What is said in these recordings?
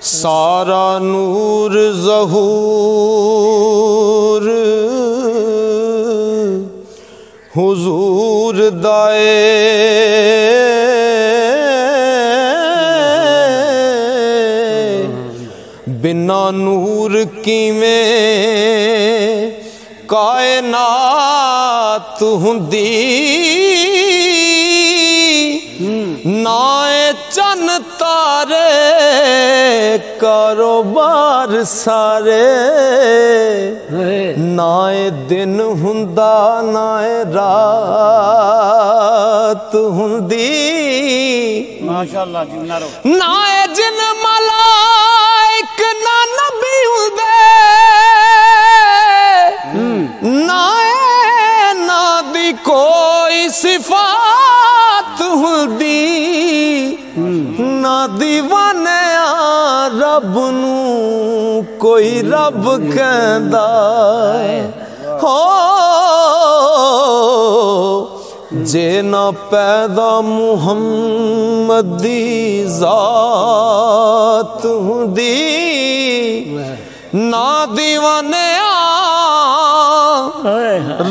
سارا نور ظہور حضور دائے بنا نور کی میں کائنات ہندی نائے چن تارے کاروبار سارے نائے دن ہندا نائے رات ہندی ماشاءاللہ جی نائے جن ملائک نہ نبی ہندے نائے نادی کوئی صفات ہندی نا دیوانے رب نو کوئی رب کہندا ہو جے نہ پیدا محمد دی ذات ہندی نا دیوانے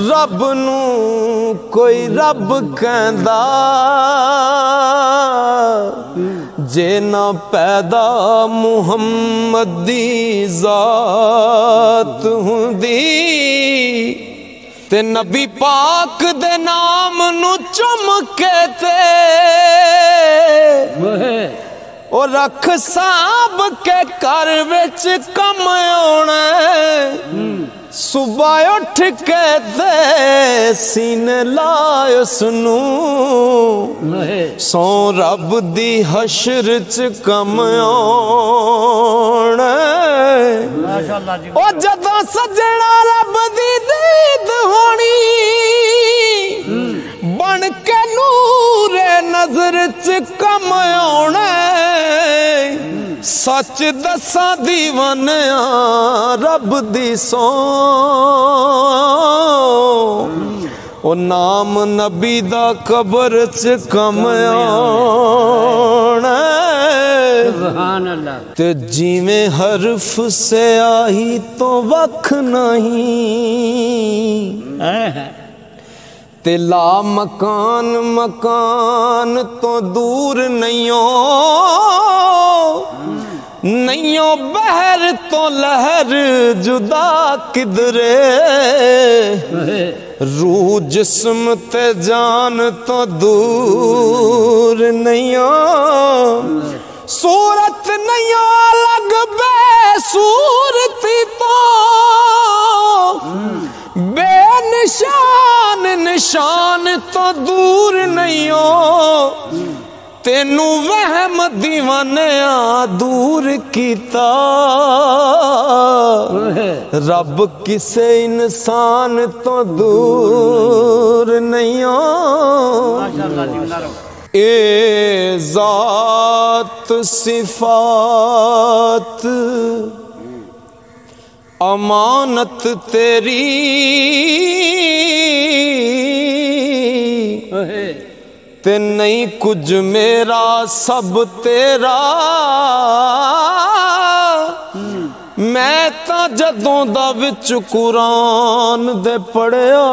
رب نو کوئی رب کہندا جے نہ پیدا محمد دی ذات ہندی تے نبی پاک دے نام نو چم کے تے اور رکھ سانب کے کر وچ کم آونا صبح اٹھ کے دے سینے لائے سنو سو رب دی حشر چ کم آونا او جدوں سجنا رب دی دید ہونی بن کے نور نظر چ کم آونا سچ دساں دیوانیاں رب دی سو او نام نبی دا قبر چ کم آونا سبحان اللہ تے جیویں حرف سے آئی تو وکھ نہیں تے لا مکان مکان تو دور نہیں بہر تو لہر جدا کدرے روح جسم تے جان تو دور نہیں صورت نہیں الگ بے صورتی تو بے نشان نشان تو دور نہیں تینو وہم دیوانیاں دور کیتا رب کسے انسان تو دور نہیں اے ذات صفات امانت تیری تے نہیں کچھ میرا سب تیرا میں تا جدوں دا وچ قرآن دے پڑھیا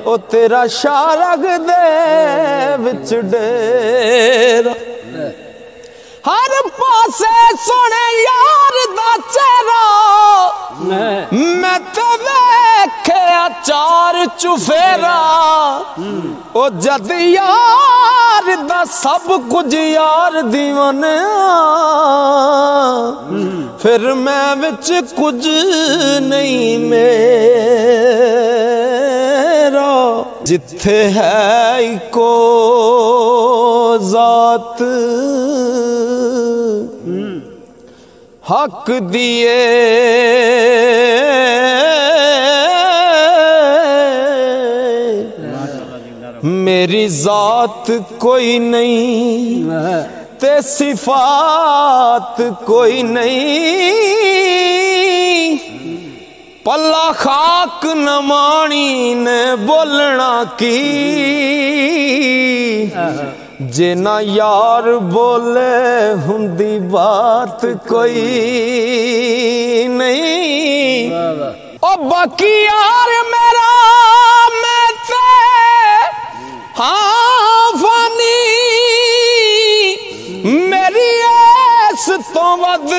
او تیرا شارگ دے وچ ڈیرا ہر پاسے سنے یار دا چہرہ میں تے ویکھیا چار چفیرا او جد یار دا سب کچھ یار دیوانے پھر میں وچ کچھ نہیں میرا جتھے ہے کو ذات حق دیے میری ذات کوئی نہیں تے صفات کوئی نہیں پلا خاک نمانی نے بولنا کی ਜੇ ਨਾ ਯਾਰ ਬੋਲੇ ਹੁੰਦੀ ਬਾਤ ਕੋਈ ਨਹੀਂ ਉਹ ਬਾਕੀ ਯਾਰ ਮੇਰਾ ਮੈਂ ਤੇ ਹਾਂ ਫਾਨੀ ਮੇਰੀ ਇਸ ਤੋਂ ਵੱਧ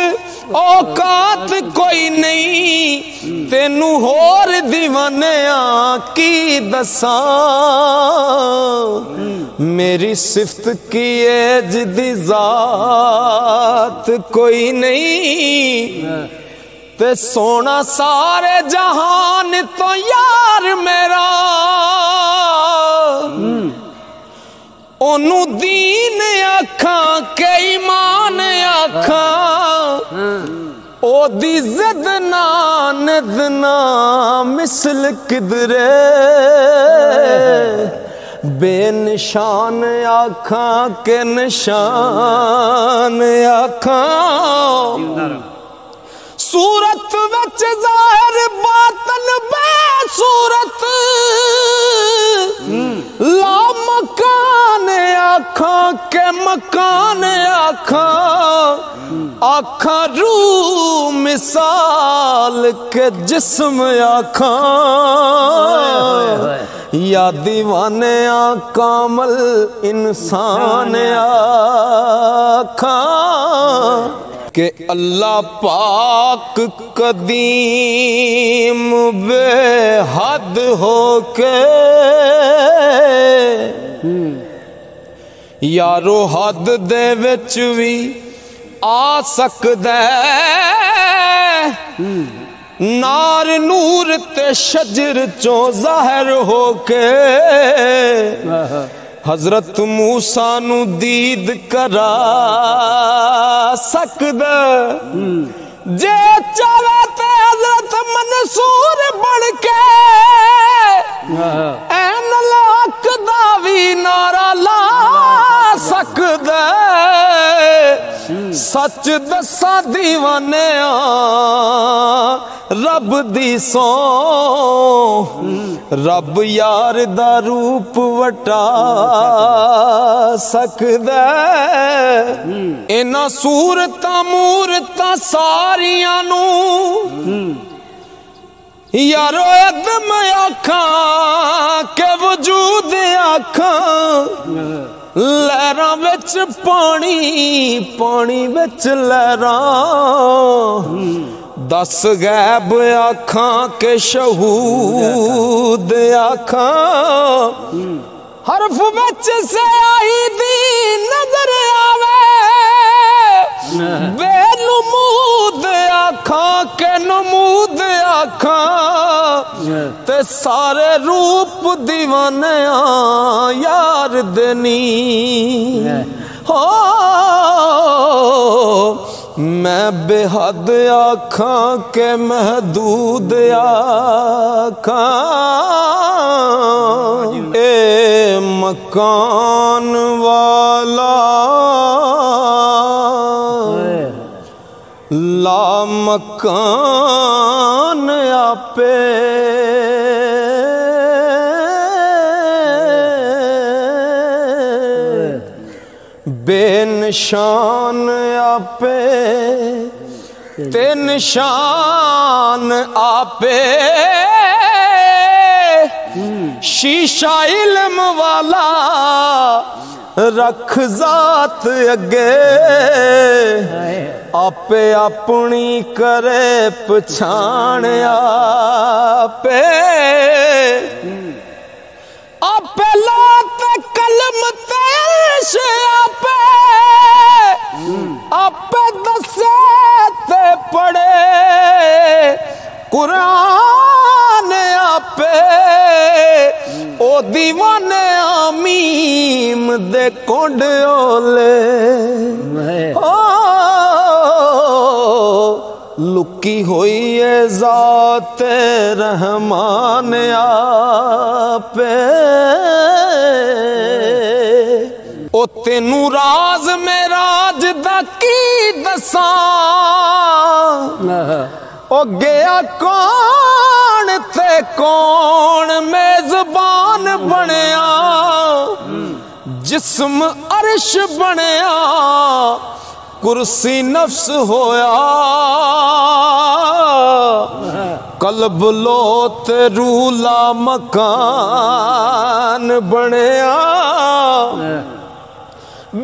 औकात कोई नहीं तेनू होर दीवानिया की दसा मेरी सिफत की एज दी जात कोई नहीं ते सोना सारे जहान तो यार मेरा ओनू दीन आखा के ईमान आखा ओदी जिद नानद ना मिसल किधरे बेनिशान आखा के निशान आखा सूरत विच ज़ाहिर बातन बेसूरत ला मकान आखा के मकान आखा आखा रू मिसाल के जिस्म आखा या दीवाने आ कामल इंसान आखा कि अल्लाह पाक कदीम बेहद होके यारो हद दे विच भी आ सकदा नार नूर ते शजर चों ज़ाहिर होके हजरत मूसा नू दीद करा सकदा जे चाहे ते हजरत मंसूर बन के ऐन लाक दा भी नारा ला सकदा सच दसा दीवाने रब दी सौ रब यार दा रूप वटा सकदा इना सूरतां मूरतां सारियां नू यारो अदम आखा के वजूद आखा लहरां विच पानी पानी विच लहरां दस गैब आखा के शहूद आखा हरफ विच से आई दी नजर आवे बेनमूद आखा के नमूद आखा ते सारे रूप दीवाने यार देनी हो मैं बेहद आखा के महदूद आखा ए मकान वाला ला मकान आपे बेनिशान आपे ते निशान आपे शीशा इल्म वाला रख जात अगे आपे अपनी करे पछाण आपे आपे लात कलम तेश आपे आपे दसे ते पढ़े कुरान आपे ओ दीवाने आमीम दे कोंड ओले लुकी हुई है ज़ात रहमान आपे ओ तेनू राज में राज दा की दसा ओ गया कौन ते कौन मेजबान बनया जिस्म अर्श बनया कुर्सी नफ्स होया कल्ब लो ते रूला मकान बनया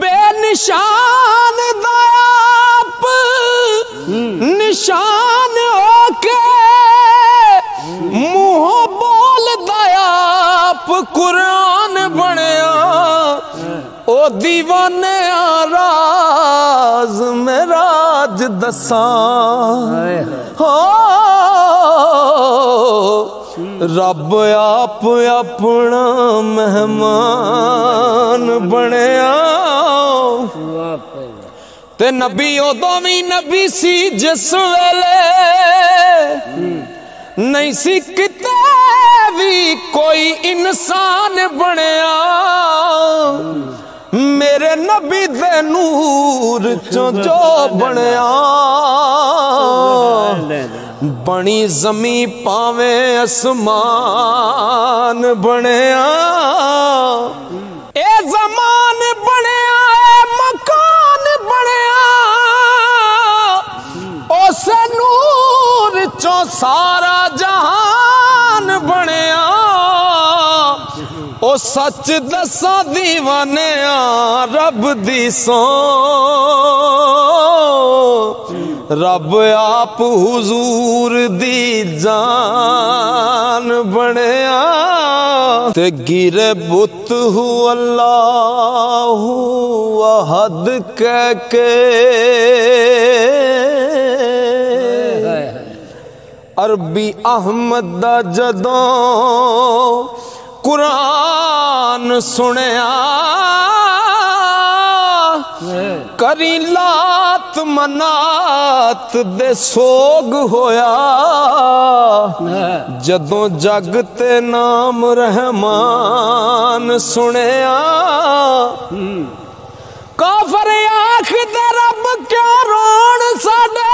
बेनिशान दाप निशान होके मुंह बोल दाप कुरान बनया ओ दीवाने राज में राज दसा हो रब आप अपना मेहमान बनया ते नबी उदों भी नबी सी जिस वेले नहीं सी किते भी कोई इंसान बनया मेरे नबी दे नूर चो जो बनया बनी जमी पावे आसमान बनया ए जमान बनया मकान बनया उस नूर चो सारा जहान बनया ओ सच दसा दीवाने रब दी सो रब आप हुजूर दी जान बनया ते गिरे बुत हु अल्लाह अहद कह के अरबी अहमद दा जदों कुरान सुनिया करी लात मनात दे सोग होया जदों जग ते नाम रहमान सुनिया काफर आख दे रब क्यों रोण साडे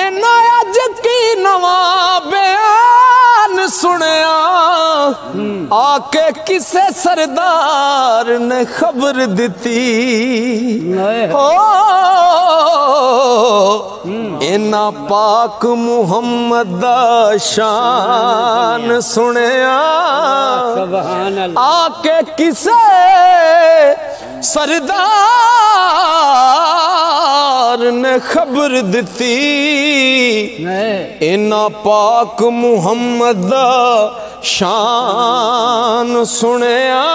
इन्ना अज की नवा बयान सुनिया आके किसे सरदार ने खबर दिती हो इना पाक मुहम्मद दा शान सुनिया आके किसे सरदार ने खबर दिती इना पाक मुहम्मद दा शान सुनिया।